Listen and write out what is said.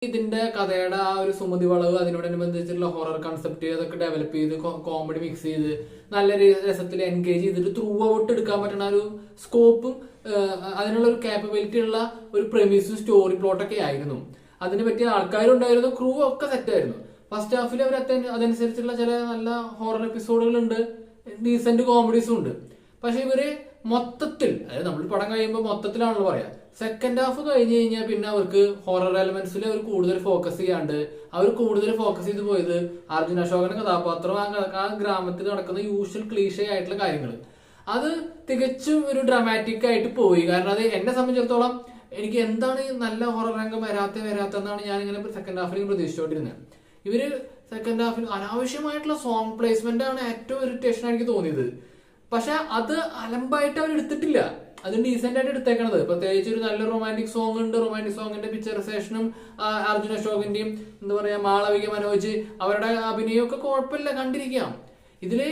ഇതിന്റെ കഥയുടെ ആ ഒരു സുമതി വളവ് അതിനോടനുബന്ധിച്ചുള്ള ഹൊറർ കൺസെപ്റ്റ് അതൊക്കെ ഡെവലപ്പ് ചെയ്ത് കോമഡി മിക്സ് ചെയ്ത് നല്ല രസത്തിൽ എൻഗേജ് ചെയ്തിട്ട് ത്രൂ ഔട്ട് എടുക്കാൻ പറ്റുന്ന ഒരു സ്കോപ്പും അതിനുള്ള ഒരു കാപ്പബിലിറ്റി ഉള്ള ഒരു പ്രമിസും സ്റ്റോറി പ്ലോട്ടൊക്കെ ആയിരുന്നു. അതിന് പറ്റിയ ആൾക്കാരും ഉണ്ടായിരുന്നു, ക്രൂ ഒക്കെ സെറ്റായിരുന്നു. ഫസ്റ്റ് ഹാഫിൽ അവർ അതനുസരിച്ചുള്ള ചില നല്ല ഹൊറർ എപ്പിസോഡുകളുണ്ട്, ഡീസന്റ് കോമഡീസും ഉണ്ട്. പക്ഷെ ഇവര് മൊത്തത്തിൽ, അതായത് നമ്മൾ പടം കഴിയുമ്പോൾ മൊത്തത്തിലാണല്ലോ പറയാ, സെക്കൻഡ് ഹാഫ് കഴിഞ്ഞ് കഴിഞ്ഞാൽ പിന്നെ അവർക്ക് ഹൊറർ എലമെന്റ്സിൽ അവർ കൂടുതൽ ഫോക്കസ് ചെയ്യാണ്ട് അവർ കൂടുതൽ ഫോക്കസ് ചെയ്ത് പോയത് അർജുൻ അശോകന്റെ കഥാപാത്രം ആ ഗ്രാമത്തിൽ നടക്കുന്ന യൂഷ്വൽ ക്ലീഷ ആയിട്ടുള്ള കാര്യങ്ങൾ അത് തികച്ചും ഒരു ഡ്രാമാറ്റിക് ആയിട്ട് പോയി. കാരണം അത് എന്നെ സംബന്ധിച്ചിടത്തോളം എനിക്ക് എന്താണ് നല്ല ഹൊറർ രംഗം വരാത്തെന്നാണ് ഞാൻ ഇങ്ങനെ സെക്കൻഡ് ഹാഫിൽ പ്രതീക്ഷിച്ചോണ്ടിരുന്നത്. ഇവര് സെക്കൻഡ് ഹാഫിൽ അനാവശ്യമായിട്ടുള്ള സോങ് പ്ലേസ്മെന്റ് ആണ് ഏറ്റവും ഇറിറ്റേഷൻ എനിക്ക് തോന്നിയത്. പക്ഷെ അത് അലമ്പായിട്ട് അവർ എടുത്തിട്ടില്ല, അത് ഡീസെന്റ് ആയിട്ട് എടുത്തേക്കണത്. പ്രത്യേകിച്ച് ഒരു നല്ല റൊമാൻറ്റിക് സോങ് ഉണ്ട്. റൊമാൻറ്റിക് സോങ്ങിന്റെ പിക്ചറൈസേഷനും അർജുൻ അശോകിന്റെയും എന്താ പറയാ മാളവിക മനോജ് അവരുടെ അഭിനയം ഒക്കെ കുഴപ്പമില്ല, കണ്ടിരിക്കാം. ഇതില്